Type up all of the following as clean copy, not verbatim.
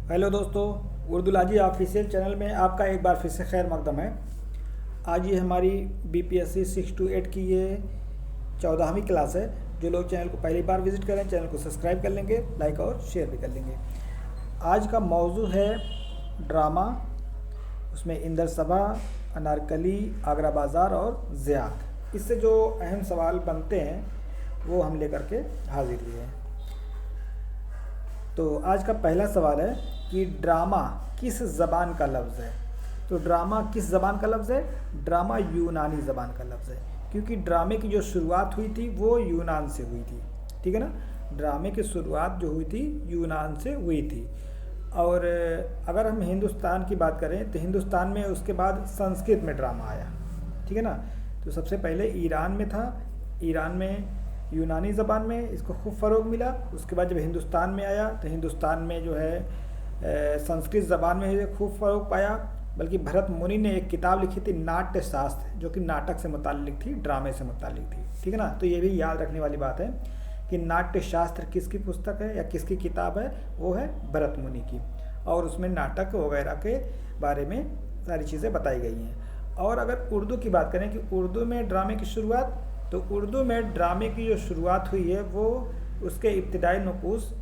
Hello दोस्तों, उर्दूलाजी official channel में आपका एक बार फिर से खैर मकदम है। आज ये हमारी बीपीएससी 6 to 8 की ये 14वीं क्लास है। जो लोग चैनल को पहली बार विज़िट करें, चैनल को सब्सक्राइब कर लेंगे, लाइक और शेयर भी कर लेंगे। आज का मौजू है ड्रामा। उसमें इंदर सभा, अनारकली, आगरा बाज़ार और ज़ियाक। इससे जो अहम सवाल बनते हैं वो हम लेकर के हाजिर हुए हैं। तो आज का पहला सवाल है कि ड्रामा किस ज़बान का लफ्ज़ है। तो ड्रामा किस ज़बान का लफ्ज़ है? ड्रामा यूनानी ज़बान का लफ्ज़ है, क्योंकि ड्रामे की जो शुरुआत हुई थी वो यूनान से हुई थी। ठीक है ना, ड्रामे की शुरुआत जो हुई थी यूनान से हुई थी। और अगर हम हिंदुस्तान की बात करें तो हिंदुस्तान में उसके बाद संस्कृत में ड्रामा आया। ठीक है ना, तो सबसे पहले ईरान में था। ईरान में यूनानी ज़बान में इसको खूब फ़रोग मिला। उसके बाद जब हिंदुस्तान में आया तो हिंदुस्तान में जो है संस्कृत ज़बान में खूब फ़रोग पाया। बल्कि भरत मुनि ने एक किताब लिखी थी नाट्य शास्त्र, जो कि नाटक से मुताल्लिक थी, ड्रामे से मुताल्लिक थी। ठीक है ना, तो ये भी याद रखने वाली बात है कि नाट्य शास्त्र किसकी पुस्तक है या किसकी किताब है? वो है भरत मुनि की। और उसमें नाटक वगैरह के बारे में सारी चीज़ें बताई गई हैं। और अगर उर्दू की बात करें कि उर्दू में ड्रामे की शुरुआत, तो उर्दू में ड्रामे की जो शुरुआत हुई है वो उसके इब्तिदाई नकूस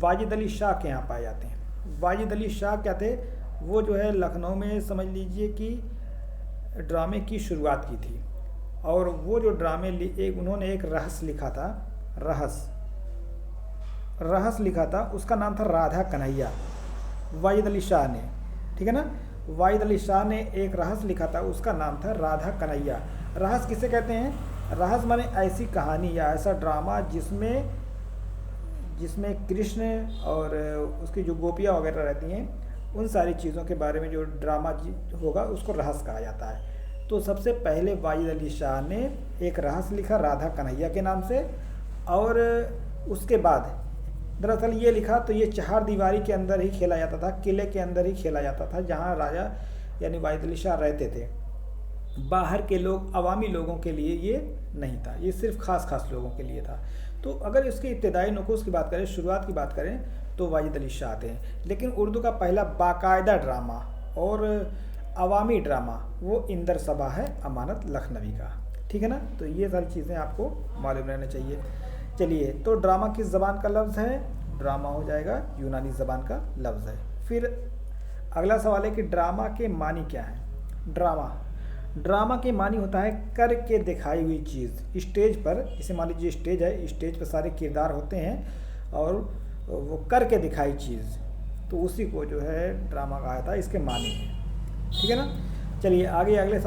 वाजिद अली शाह के यहाँ पाए जाते हैं। वाजिद अली शाह क्या थे? वो जो है लखनऊ में समझ लीजिए कि ड्रामे की शुरुआत की थी। और वो जो ड्रामे उन्होंने एक रहस लिखा था, रहस लिखा था, उसका नाम था राधा कन्हैया, वाजिद अली शाह ने। ठीक है ना, वाजिद अली शाह ने एक रहस लिखा था, उसका नाम था राधा कन्हैया। रहस किसे कहते हैं? रहस माने ऐसी कहानी या ऐसा ड्रामा जिसमें कृष्ण और उसकी जो गोपियाँ वगैरह रहती हैं, उन सारी चीज़ों के बारे में जो ड्रामा होगा उसको रहस कहा जाता है। तो सबसे पहले वाजिद अली शाह ने एक रहस लिखा राधा कन्हैया के नाम से। और उसके बाद दरअसल ये लिखा तो ये चार दीवारी के अंदर ही खेला जाता था, किले के अंदर ही खेला जाता था, जहाँ राजा यानी वाजिद अली शाह रहते थे। बाहर के लोग, अवामी लोगों के लिए ये नहीं था, ये सिर्फ खास लोगों के लिए था। तो अगर इसके इब्तिदाई नुकूस की बात करें, शुरुआत की बात करें, तो वाजिद अली शाह थे। लेकिन उर्दू का पहला बाकायदा ड्रामा और अवामी ड्रामा वो इंदर सभा है, अमानत लखनवी का। ठीक है ना, तो ये सारी चीज़ें आपको मालूम रहना चाहिए। चलिए, तो ड्रामा किस ज़बान का लफ्ज़ है? ड्रामा हो जाएगा यूनानी ज़बान का लफ्ज़ है। फिर अगला सवाल है कि ड्रामा के मानी क्या है? ड्रामा के मानी होता है करके दिखाई हुई चीज़। स्टेज पर, जैसे मान लीजिए स्टेज है, स्टेज पर सारे किरदार होते हैं और वो करके दिखाई चीज़, तो उसी को जो है ड्रामा कहा जाता है, इसके मानी है। ठीक है ना, चलिए आगे अगला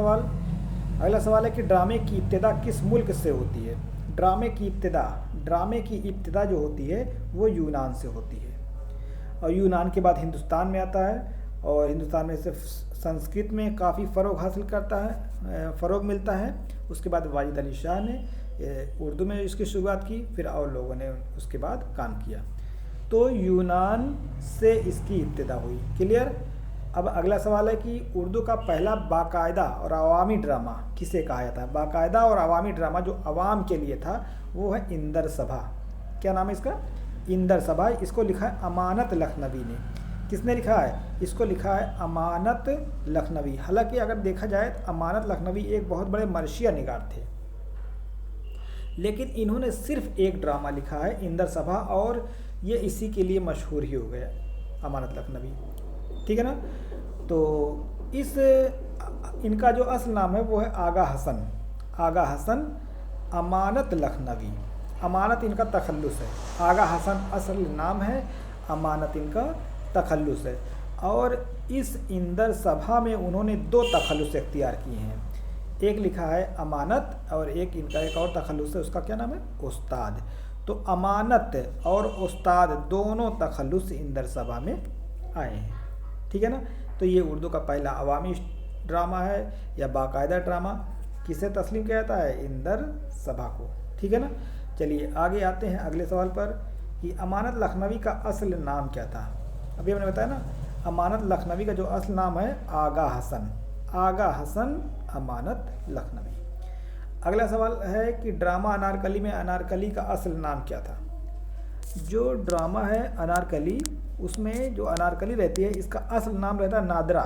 सवाल है कि ड्रामे की इब्तिदा किस मुल्क से होती है? ड्रामे की इब्तिदा जो होती है वो यूनान से होती है। और यूनान के बाद हिंदुस्तान में आता है, और हिंदुस्तान में से संस्कृत में काफ़ी फ़रोग मिलता है। उसके बाद वाजिद अली शाह ने उर्दू में इसकी शुरुआत की, फिर और लोगों ने उसके बाद काम किया। तो यूनान से इसकी इब्तिदा हुई। क्लियर। अब अगला सवाल है कि उर्दू का पहला बाकायदा और अवामी ड्रामा किसे कहा जाता है? बाकायदा और अवामी ड्रामा जो अवाम के लिए था वो है इंदर सभा। क्या नाम है इसका? इंदर सभा। इसको लिखा है अमानत लखनवी ने। किसने लिखा है? इसको लिखा है अमानत लखनवी। हालांकि अगर देखा जाए तो अमानत लखनवी एक बहुत बड़े मर्शिया निगार थे, लेकिन इन्होंने सिर्फ एक ड्रामा लिखा है, इंदर सभा, और ये इसी के लिए मशहूर ही हो गया, अमानत लखनवी। ठीक है ना, तो इनका जो असल नाम है वो है आगा हसन अमानत लखनवी। अमानत इनका तखल्लुस है, आगा हसन असल नाम है, अमानत इनका तखल्लुस है। और इस इंदर सभा में उन्होंने 2 तखल्लुस इख्तियार किए हैं। एक लिखा है अमानत और इनका एक और तखल्लुस है, उसका क्या नाम है? उस्ताद। तो अमानत और उस्ताद दोनों तखल्लुस इंदर सभा में आए हैं। ठीक है ना, तो ये उर्दू का पहला अवामी ड्रामा है या बाकायदा ड्रामा। किसे तस्लीम किया जाता है? इंदर सभा को। ठीक है ना, चलिए आगे आते हैं अगले सवाल पर कि अमानत लखनवी का असल नाम क्या था? अभी हमने बताया ना, अमानत लखनवी का जो असल नाम है आगा हसन अमानत लखनवी। अगला सवाल है कि ड्रामा अनारकली में अनारकली का असल नाम क्या था? जो ड्रामा है अनारकली, उसमें जो अनारकली रहती है इसका असल नाम रहता है नादिरा।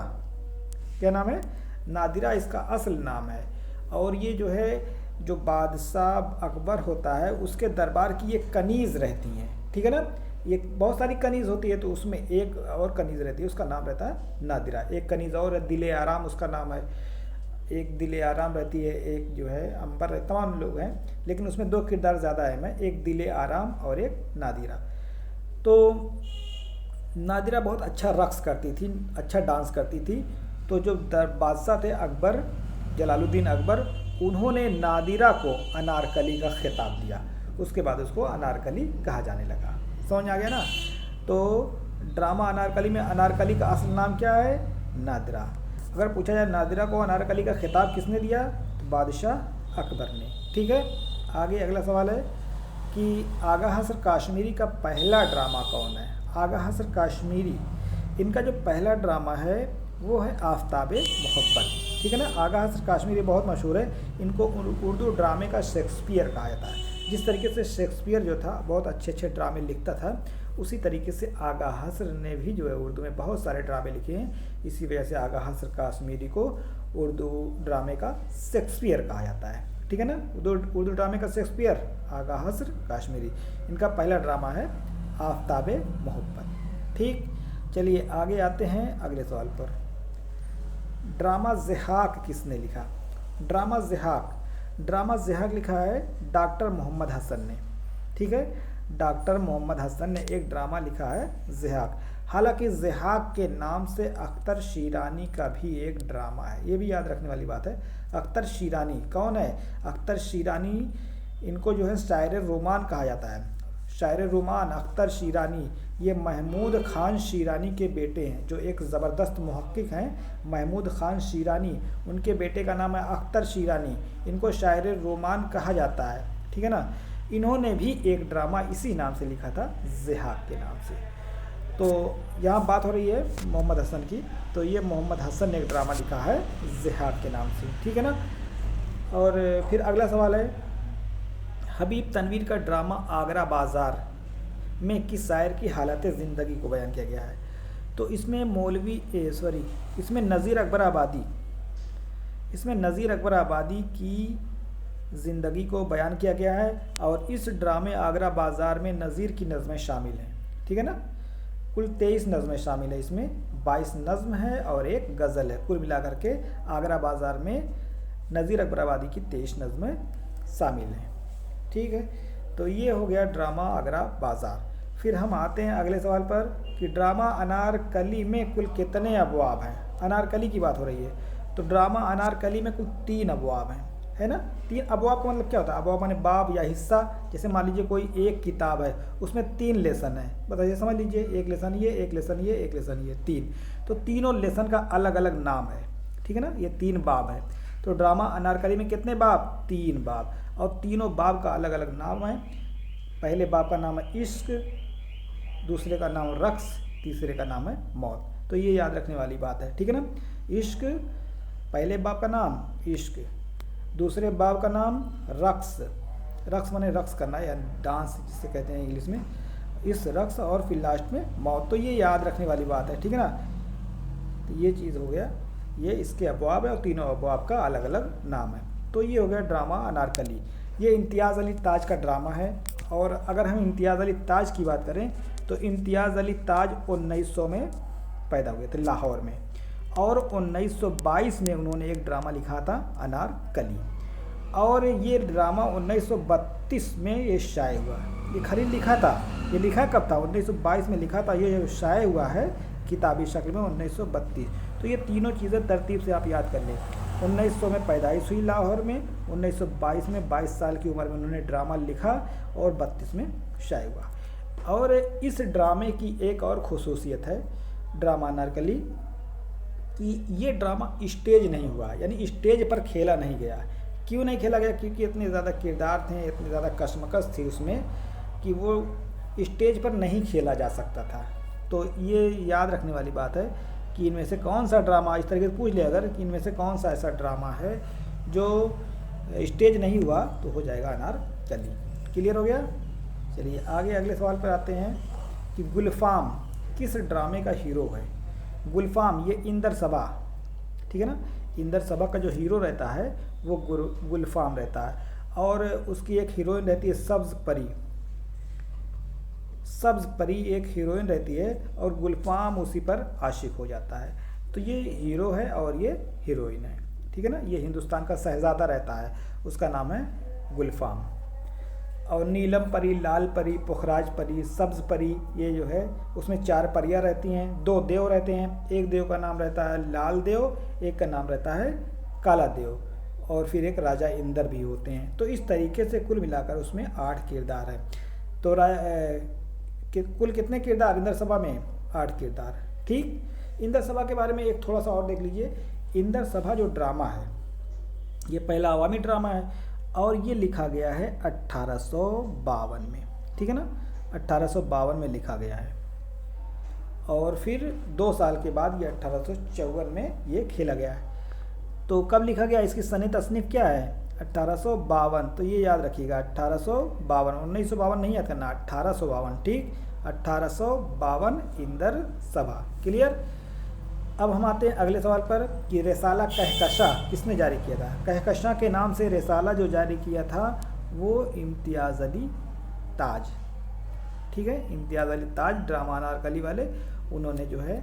क्या नाम है? नादिरा इसका असल नाम है। और ये जो है जो बादशाह अकबर होता है उसके दरबार की ये कनीज़ रहती हैं, ठीक है ना। ये बहुत सारी कनीज़ होती है, तो उसमें एक और कनीज़ रहती है, उसका नाम रहता है नादिरा। एक कनीज़ और है, दिले आराम उसका नाम है। एक दिले आराम रहती है, एक जो है अंबर, तमाम लोग हैं, लेकिन उसमें दो किरदार ज़्यादा है मैं, एक दिले आराम और एक नादिरा। तो नादिरा बहुत अच्छा रक्स करती थी, अच्छा डांस करती थी। तो जो बादशाह थे अकबर, जलालुद्दीन अकबर, उन्होंने नादिरा को अनारकली का खिताब दिया। उसके बाद उसको अनारकली कहा जाने लगा। समझ आ गया ना। तो ड्रामा अनारकली में अनारकली का असल नाम क्या है? नादिरा। अगर पूछा जाए नादिरा को अनारकली का खिताब किसने दिया, तो बादशाह अकबर ने। ठीक है, आगे अगला सवाल है कि आगा हसर काश्मीरी का पहला ड्रामा कौन है? आगा हसर काश्मीरी, इनका जो पहला ड्रामा है वो है आफ्ताबे मोहब्बत। ठीक है ना। आगा हसर काश्मीरी बहुत मशहूर है। इनको उर्दू ड्रामे का शेक्सपियर कहा जाता है। जिस तरीके से शेक्सपियर जो था बहुत अच्छे अच्छे ड्रामे लिखता था, उसी तरीके से आगा हसर ने भी जो है उर्दू में बहुत सारे ड्रामे लिखे हैं। इसी वजह से आगा हसर काश्मीरी को उर्दू ड्रामे का शेक्सपियर कहा जाता है। ठीक है ना। उर्दू ड्रामे का शेक्सपियर आगा हसर काश्मीरी। इनका पहला ड्रामा है आफ्ताबे मोहब्बत। ठीक, चलिए आगे आते हैं अगले सवाल पर। ड्रामा ज़िहाक किसने लिखा? ड्रामा ज़िहाक लिखा है डॉक्टर मोहम्मद हसन ने। ठीक है, डॉक्टर मोहम्मद हसन ने एक ड्रामा लिखा है ज़िहाक। हालांकि ज़िहाक के नाम से अख्तर शीरानी का भी एक ड्रामा है, ये भी याद रखने वाली बात है। अख्तर शीरानी कौन है? अख्तर शीरानी, इनको जो है शायर रोमान कहा जाता है। शायर रोमान अख्तर शीरानी, ये महमूद ख़ान शीरानी के बेटे हैं, जो एक ज़बरदस्त मुहक्किक हैं महमूद ख़ान शीरानी। उनके बेटे का नाम है अख्तर शीरानी। इनको शायर रोमान कहा जाता है। ठीक है ना। इन्होंने भी एक ड्रामा इसी नाम से लिखा था, ज़िहाक के नाम से। तो यहाँ बात हो रही है मोहम्मद हसन की, तो ये मोहम्मद हसन ने एक ड्रामा लिखा है ज़िहाक के नाम से। ठीक है ना। और फिर अगला सवाल है, हबीब तनवीर का ड्रामा आगरा बाज़ार में किस शायर की हालत ज़िंदगी को बयान किया गया है? तो इसमें इसमें नज़ीर अकबर आबादी की ज़िंदगी को बयान किया गया है। और इस ड्रामे आगरा बाज़ार में नज़ीर की नज़में शामिल हैं। ठीक है ना। कुल 23 नज़में शामिल है, इसमें 22 नज़म है और एक गज़ल है। कुल मिलाकर के आगरा बाज़ार में नज़ीर अकबर आबादी की 23 नज़में शामिल हैं। ठीक है, तो ये हो गया ड्रामा आगरा बाज़ार। फिर हम आते हैं अगले सवाल पर कि ड्रामा अनारकली में कुल कितने अबवाब हैं? अनारकली की बात हो रही है, तो ड्रामा अनारकली में कुल 3 अबवाब हैं, है ना। 3 अबवाब का मतलब क्या होता है? अबवाब माने बाब या हिस्सा। जैसे मान लीजिए कोई एक किताब है, उसमें 3 लेसन है, बताइए, समझ लीजिए, एक लेसन ये, एक लेसन ये, एक लेसन ये, 3। तो तीनों लेसन का अलग अलग नाम है। ठीक है ना। ये 3 बाब है। तो ड्रामा अनारकली में कितने बाब? 3 बाब, और तीनों बाब का अलग अलग नाम है। पहले बाब का नाम है इश्क, दूसरे का नाम रक्स, तीसरे का नाम है मौत। तो ये याद रखने वाली बात है। ठीक है ना। इश्क, पहले बाब का नाम इश्क, दूसरे बाब का नाम रक्स, रक्स माने रक्स करना या डांस जिसे कहते हैं इंग्लिश में, इस रक्स, और फिर लास्ट में मौत। तो ये याद रखने वाली बात है। ठीक है ना। तो ये चीज़ हो गया, ये इसके अबवाब है और तीनों अबवाब का अलग अलग नाम है। तो ये हो गया ड्रामा अनारकली। ये इम्तियाज़ अली ताज का ड्रामा है। और अगर हम इम्तियाज़ अली ताज की बात करें तो इम्तियाज़ अली ताज 1900 में पैदा हुए थे लाहौर में, और 1922 में उन्होंने एक ड्रामा लिखा था अनारकली। और ये ड्रामा 1932 में ये शाये हुआ। ये खाली लिखा था, ये लिखा कब था? 1922 में लिखा था। ये शाये हुआ है किताबी शक्ल में 1932। तो ये तीनों चीज़ें तरतीब से आप याद कर लें। 1900 में पैदाइश हुई लाहौर में, 1922 में 22 साल की उम्र में उन्होंने ड्रामा लिखा, और 32 में शाये हुआ। और इस ड्रामे की एक और खुसूसियत है ड्रामा अनारकली कि ये ड्रामा स्टेज नहीं हुआ, यानी स्टेज पर खेला नहीं गया। क्यों नहीं खेला गया? क्योंकि इतने ज़्यादा किरदार थे, इतनी ज़्यादा कशमकश थी उसमें कि वो स्टेज पर नहीं खेला जा सकता था। तो ये याद रखने वाली बात है कि इनमें से कौन सा ड्रामा, इस तरीके से पूछ लिया अगर कि इनमें से कौन सा ऐसा ड्रामा है जो स्टेज नहीं हुआ, तो हो जाएगा अनारकली। क्लियर हो गया? चलिए आगे अगले सवाल पर आते हैं कि गुलफाम किस ड्रामे का हीरो है। गुलफाम ये इंदर सबा, ठीक है ना, इंदर सबा का जो हीरो रहता है वो गुलफाम रहता है, और उसकी एक हीरोइन रहती है सब्ज़ परी। सब्ज़ परी एक हीरोइन रहती है और गुलफाम उसी पर आशिक हो जाता है। तो ये हीरो है और ये हीरोइन है, ठीक है ना। ये हिंदुस्तान का शहज़ादा रहता है, उसका नाम है गुलफाम। और नीलम परी, लाल परी, पुखराज परी, सब्ज़ परी, ये जो है उसमें 4 परियां रहती हैं। 2 देव रहते हैं, एक देव का नाम रहता है लाल देव, एक का नाम रहता है काला देव, और फिर एक राजा इंदर भी होते हैं। तो इस तरीके से कुल मिलाकर उसमें 8 किरदार हैं। तो कुल कितने किरदार इंदर सभा में? 8 किरदार, ठीक। इंदर सभा के बारे में एक थोड़ा सा और देख लीजिए। इंदर सभा जो ड्रामा है ये पहला अवामी ड्रामा है और ये लिखा गया है 1852 में, ठीक है ना, 1852 में लिखा गया है। और फिर 2 साल के बाद ये 1854 में ये खेला गया है। तो कब लिखा गया, इसकी सने तसनीफ क्या है? 1852। तो ये याद रखिएगा 1852, 1952 नहीं याद करना, 1852, ठीक, 1852 इंदर सभा। क्लियर। अब हम आते हैं अगले सवाल पर कि रिसाला कहकशा किसने जारी किया था। कहकशा के नाम से रिसाला जो जारी किया था वो इम्तियाज़ अली ताज, ठीक है, इम्तियाज़ अली ताज ड्रामा अनारकली वाले, उन्होंने जो है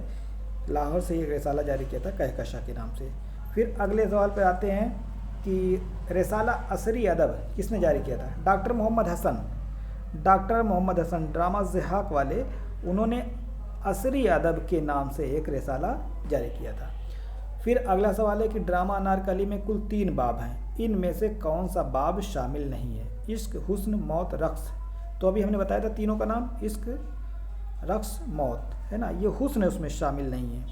लाहौर से एक रिसाला जारी किया था कहकशा के नाम से। फिर अगले सवाल पर आते हैं कि रिसाला असरी अदब किसने जारी किया था। Doctor Mohammad Hasan, doctor Mohammad Hasan drama ज़िहाक वाले, उन्होंने असरी अदब के नाम से एक रिसाला जारी किया था। फिर अगला सवाल है कि ड्रामा अनारकली में कुल 3 बाब हैं, इनमें से कौन सा बाब शामिल नहीं है। इश्क, हुस्न, मौत, रक्स। तो अभी हमने बताया था तीनों का नाम, इश्क, रक्स, मौत, है ना। ये हुस्न उसमें शामिल नहीं है,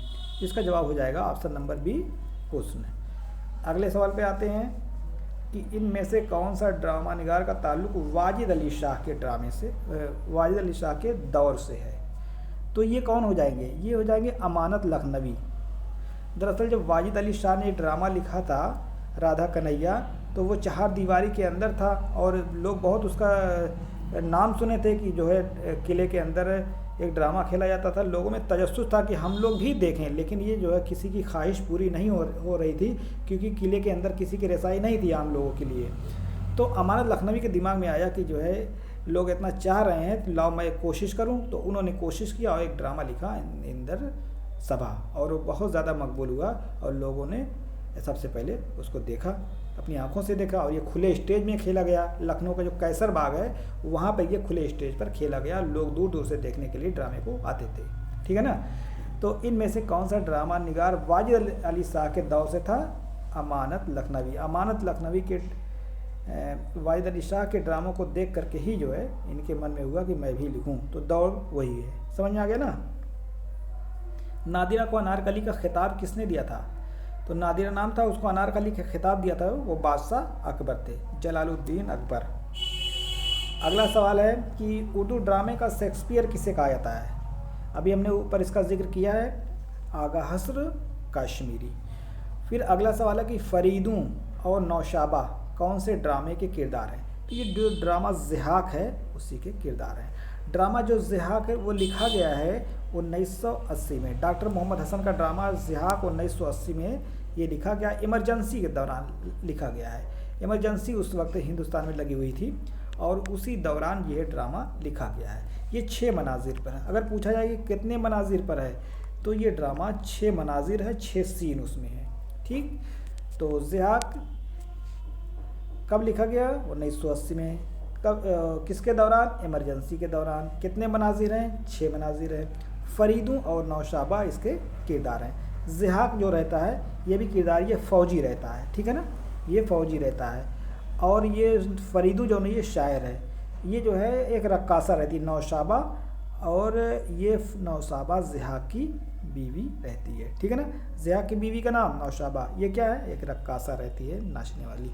इसका जवाब हो जाएगा ऑप्शन नंबर बी, हुस्न। अगले सवाल पे आते हैं कि इनमें से कौन सा ड्रामा निगार का ताल्लुक वाजिद अली शाह के ड्रामे से, वाजिद अली शाह के दौर से है। तो ये कौन हो जाएंगे, ये हो जाएंगे अमानत लखनवी। दरअसल जब वाजिद अली शाह ने ड्रामा लिखा था राधा कन्हैया, तो वो 4 दीवारी के अंदर था और लोग बहुत उसका नाम सुने थे कि जो है किले के अंदर एक ड्रामा खेला जाता था। लोगों में तजस्सुस था कि हम लोग भी देखें, लेकिन ये जो है किसी की ख्वाहिश पूरी नहीं हो रही थी, क्योंकि किले के अंदर किसी की रसाई नहीं थी आम लोगों के लिए। तो अमानत लखनवी के दिमाग में आया कि जो है लोग इतना चाह रहे हैं तो लाओ मैं कोशिश करूं। तो उन्होंने कोशिश किया और एक ड्रामा लिखा इंदर सभा, और वो बहुत ज़्यादा मकबूल हुआ और लोगों ने सबसे पहले उसको देखा, अपनी आंखों से देखा, और ये खुले स्टेज में खेला गया। लखनऊ का जो कैसर बाग है वहाँ पर ये खुले स्टेज पर खेला गया, लोग दूर दूर से देखने के लिए ड्रामे को आते थे, ठीक है ना। तो इनमें से कौन सा ड्रामा निगार वाजिद अली शाह के दौर से था? अमानत लखनवी। अमानत लखनवी के वाजिद अली शाह के ड्रामों को देख करके ही जो है इनके मन में हुआ कि मैं भी लिखूं, तो दौड़ वही है। समझ में आ गया ना। नादिरा को अनारकली का खिताब किसने दिया था? तो नादिरा नाम था, उसको अनारकली का खिताब दिया था वो बादशाह अकबर थे, जलालुद्दीन अकबर। अगला सवाल है कि उर्दू ड्रामे का शेक्सपियर किसे कहा जाता है। अभी हमने ऊपर इसका जिक्र किया है, आगा हस्र कश्मीरी। फिर अगला सवाल है कि फरीदूं और नौशाबा कौन से ड्रामे के किरदार हैं। तो ये जो ड्रामा ज़िहाक है उसी के किरदार हैं। ड्रामा जो ज़िहाक है वो लिखा गया है 1980 में। डॉक्टर मोहम्मद हसन का ड्रामा ज़िहाक 1980 में ये लिखा गया, इमरजेंसी के दौरान लिखा गया है। इमरजेंसी उस वक्त हिंदुस्तान में लगी हुई थी और उसी दौरान ये ड्रामा लिखा गया है। ये 6 मनाजिर पर है। अगर पूछा जाए कि कितने मनाजिर पर है, तो ये ड्रामा 6 मनाजिर है, 6 सीन उसमें है, ठीक। तो ज़िहाक कब लिखा गया? 1980 में। कब, किसके दौरान? इमरजेंसी के दौरान। कितने मनाजिर हैं? 6 मनाजिर हैं। फरीदूं और नौशाबा इसके किरदार हैं। ज़िहाक जो रहता है ये भी किरदार, ये फ़ौजी रहता है, ठीक है ना, ये फ़ौजी रहता है। और ये फरीदू जो नहीं, ये शायर है। ये जो है एक रक्कासा रहती है नौशाबा, और ये नौशाबा ज़िहाक की बीवी रहती है, ठीक है ना। ज़िहाक की बीवी का नाम नौशाबा, ये क्या है? एक रक्कासा रहती है नाचने वाली,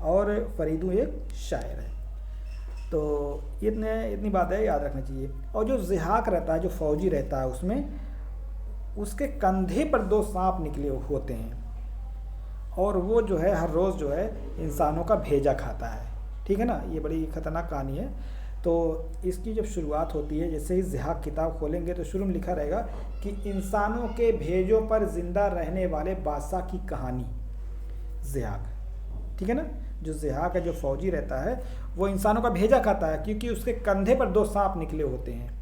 और फरीदू एक शायर है। तो इतनी बात है, याद रखनी चाहिए। और जो ज़िहाक रहता है, जो फ़ौजी रहता है, उसमें उसके कंधे पर 2 सांप निकले होते हैं, और वो जो है हर रोज़ जो है इंसानों का भेजा खाता है, ठीक है ना। ये बड़ी ख़तरनाक कहानी है। तो इसकी जब शुरुआत होती है, जैसे ही ज़िहाक किताब खोलेंगे तो शुरू में लिखा रहेगा कि इंसानों के भेजों पर जिंदा रहने वाले बादशाह की कहानी। ज़िहाक, ठीक है ना, जो ज़िहाक है, जो फौजी रहता है, वो इंसानों का भेजा खाता है क्योंकि उसके कंधे पर 2 सांप निकले होते हैं।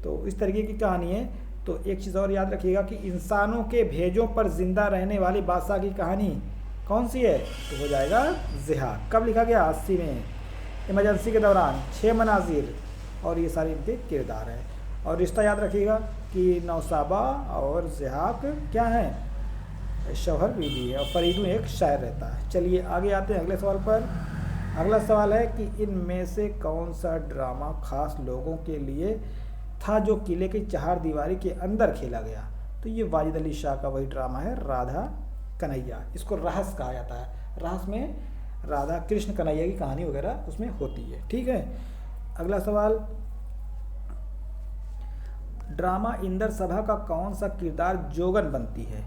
तो इस तरीके की कहानी है। तो एक चीज़ और याद रखिएगा कि इंसानों के भेजों पर जिंदा रहने वाली बादशाह की कहानी कौन सी है, तो हो जाएगा ज़िहाक। कब लिखा गया, 80 में, इमरजेंसी के दौरान। 6 मनाजिर और ये सारे इनके किरदार हैं। और रिश्ता याद रखिएगा कि नौसाबा और ज़िहाक क्या हैं, शौहर बीवी है, और फरीदू एक शायर रहता है। चलिए आगे आते हैं अगले सवाल पर। अगला सवाल है कि इनमें से कौन सा ड्रामा खास लोगों के लिए था जो किले की 4 दीवारी के अंदर खेला गया। तो ये वाजिद अली शाह का वही ड्रामा है, राधा कन्हैया। इसको रहस्य कहा जाता है। रहस्य में राधा कृष्ण कन्हैया की कहानी वगैरह उसमें होती है, ठीक है। अगला सवाल, ड्रामा इंदर सभा का कौन सा किरदार जोगन बनती है।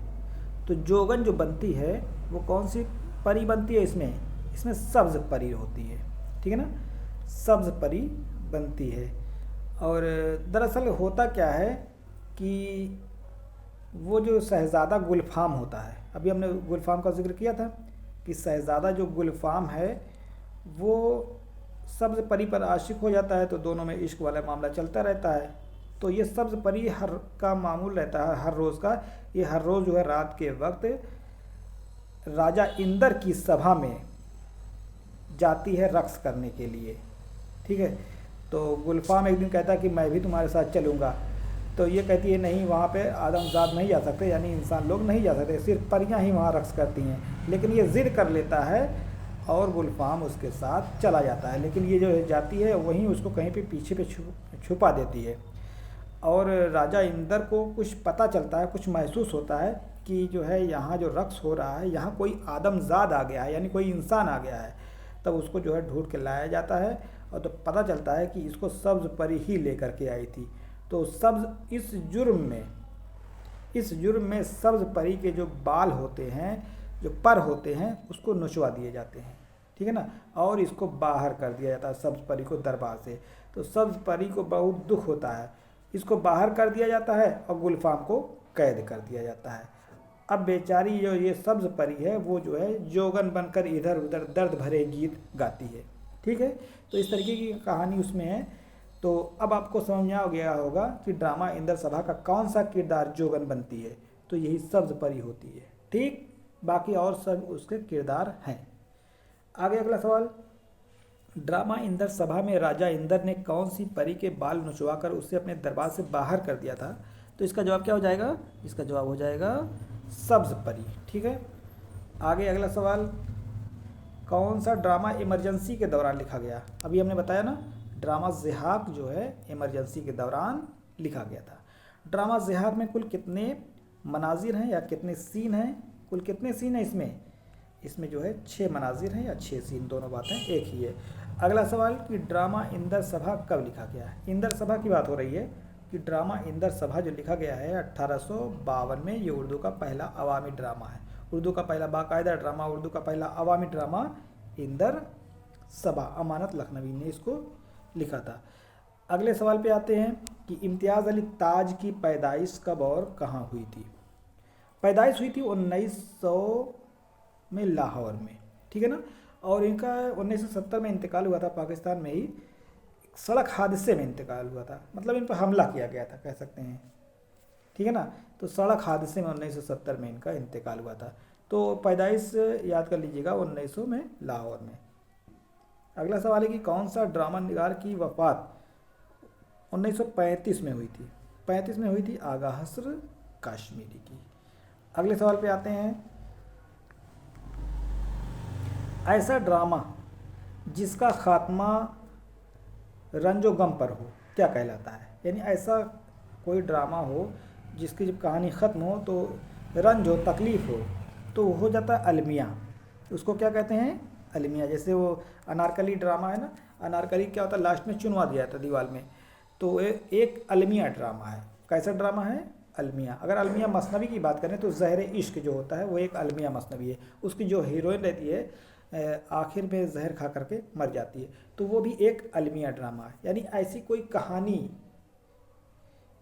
तो जोगन जो बनती है वो कौन सी परी बनती है, इसमें सब्ज परी होती है, ठीक है ना, सब्ज परी बनती है। और दरअसल होता क्या है कि वो जो शहज़ादा गुलफाम होता है, अभी हमने गुलफाम का जिक्र किया था कि शहज़ादा जो गुलफाम है वो सब्ज़ परी पर आशिक हो जाता है, तो दोनों में इश्क वाला मामला चलता रहता है। तो ये सब्ज़ परी हर का मामूल रहता है, हर रोज़ का। ये हर रोज़ जो है रात के वक्त राजा इंदर की सभा में जाती है रक्स करने के लिए, ठीक है। तो गुलफाम एक दिन कहता है कि मैं भी तुम्हारे साथ चलूँगा। तो ये कहती है नहीं, वहाँ पे आदमजाद नहीं जा सकते, यानी इंसान लोग नहीं जा सकते, सिर्फ परियां ही वहाँ रक्स करती हैं। लेकिन ये ज़िद कर लेता है और गुलफाम उसके साथ चला जाता है। लेकिन ये जो जाती है वहीं उसको कहीं पे पीछे पे छुपा देती है। और राजा इंदर को कुछ पता चलता है, कुछ महसूस होता है कि जो है यहाँ जो रक्स हो रहा है, यहाँ कोई आदमजाद आ गया है, यानी कोई इंसान आ गया है। तब उसको जो है ढूंढ के लाया जाता है और तो पता चलता है कि इसको सब्ज़ परी ही लेकर के आई थी। तो सब्ज़ इस जुर्म में सब्ज़ परी के जो बाल होते हैं, जो पर होते हैं, उसको नुचवा दिए जाते हैं, ठीक है ना, और इसको बाहर कर दिया जाता है सब्ज़ परी को दरबार से। तो सब्ज़ परी को बहुत दुख होता है, इसको बाहर कर दिया जाता है और गुलफाम को कैद कर दिया जाता है। अब बेचारी जो ये सब्ज़ परी है वो जो है जोगन बनकर इधर उधर दर्द भरे गीत गाती है, ठीक है। तो इस तरीके की कहानी उसमें है। तो अब आपको समझ में आ गया होगा कि ड्रामा इंदर सभा का कौन सा किरदार जोगन बनती है, तो यही सब्ज़ परी होती है, ठीक। बाकी और सब उसके किरदार हैं। आगे अगला सवाल, ड्रामा इंदर सभा में राजा इंदर ने कौन सी परी के बाल नुचवाकर उसे अपने दरबार से बाहर कर दिया था। तो इसका जवाब क्या हो जाएगा, इसका जवाब हो जाएगा सब्ज़ परी, ठीक है। आगे अगला सवाल, कौन सा ड्रामा इमरजेंसी के दौरान लिखा गया। अभी हमने बताया ना, ड्रामा ज़िहाक जो है इमरजेंसी के दौरान लिखा गया था। ड्रामा ज़िहाक में कुल कितने मनाजिर हैं या कितने सीन हैं, कुल कितने सीन हैं इसमें जो है 6 मनाजिर हैं या 6 सीन, दोनों बातें एक ही है। अगला सवाल कि ड्रामा इंदर सभा कब लिखा गया है। इंदर सभा की बात हो रही है कि ड्रामा इंदर सभा जो लिखा गया है 1852 में। ये उर्दू का पहला अवामी ड्रामा है, उर्दू का पहला बाकायदा ड्रामा, उर्दू का पहला अवामी ड्रामा इंदर सभा, अमानत लखनवी ने इसको लिखा था। अगले सवाल पे आते हैं कि इम्तियाज़ अली ताज की पैदाइश कब और कहाँ हुई थी। पैदाइश हुई थी 1900 में लाहौर में, ठीक है ना। और इनका 1970 में इंतकाल हुआ था, पाकिस्तान में ही सड़क हादसे में इंतकाल हुआ था, मतलब इन पर हमला किया गया था कह सकते हैं, ठीक है ना। तो सड़क हादसे में 1970 में इनका इंतकाल हुआ था। तो पैदाइश याद कर लीजिएगा 1900 में लाहौर में। अगला सवाल है कि कौन सा ड्रामा निगार की वफ़ात 1935 में हुई थी। 35 में हुई थी आगा हस्र काश्मीरी की। अगले सवाल पे आते हैं, ऐसा ड्रामा जिसका खात्मा रंजो गम पर हो क्या कहलाता है। यानी ऐसा कोई ड्रामा हो जिसकी जब कहानी ख़त्म हो तो रंज हो, तकलीफ़ हो, तो हो जाता है अलमिया। उसको क्या कहते हैं, अलमिया। जैसे वो अनारकली ड्रामा है ना, अनारकली क्या होता है, लास्ट में चुनवा दिया था दीवार में, तो एक अलमिया ड्रामा है। कैसा ड्रामा है, अलमिया। अगर अलमिया मसनवी की बात करें तो ज़हर इश्क जो होता है वो एक अलमिया मसनवी है। उसकी जो हीरोइन रहती है आखिर में जहर खा करके मर जाती है। तो वो भी एक अलमिया ड्रामा है। यानी ऐसी कोई कहानी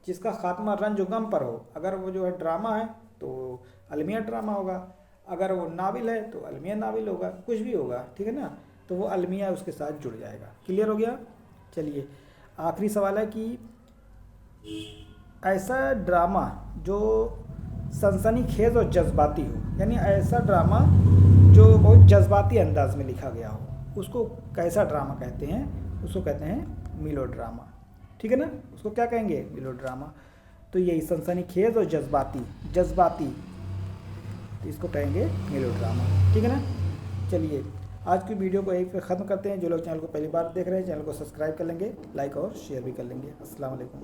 जिसका खात्मा रंज व गम पर हो, अगर वो जो है ड्रामा है तो अलमिया ड्रामा होगा, अगर वो नावल है तो अलमिया नावल होगा, कुछ भी होगा, ठीक है ना। तो वो अलमिया उसके साथ जुड़ जाएगा। क्लियर हो गया। चलिए आखिरी सवाल है कि ऐसा ड्रामा जो सनसनीखेज और जज्बाती हो, यानी ऐसा ड्रामा जो बहुत जज्बाती अंदाज में लिखा गया हो, उसको कैसा ड्रामा कहते हैं? उसको कहते हैं मिलोड्रामा। ठीक है ना, उसको क्या कहेंगे? मिलोड्रामा। तो यही सनसनीखेज और जज्बाती तो इसको कहेंगे मिलोड्रामा। ठीक है ना। चलिए आज की वीडियो को यहीं पे ख़त्म करते हैं। जो लोग चैनल को पहली बार देख रहे हैं चैनल को सब्सक्राइब कर लेंगे, लाइक और शेयर भी कर लेंगे। अस्सलाम वालेकुम।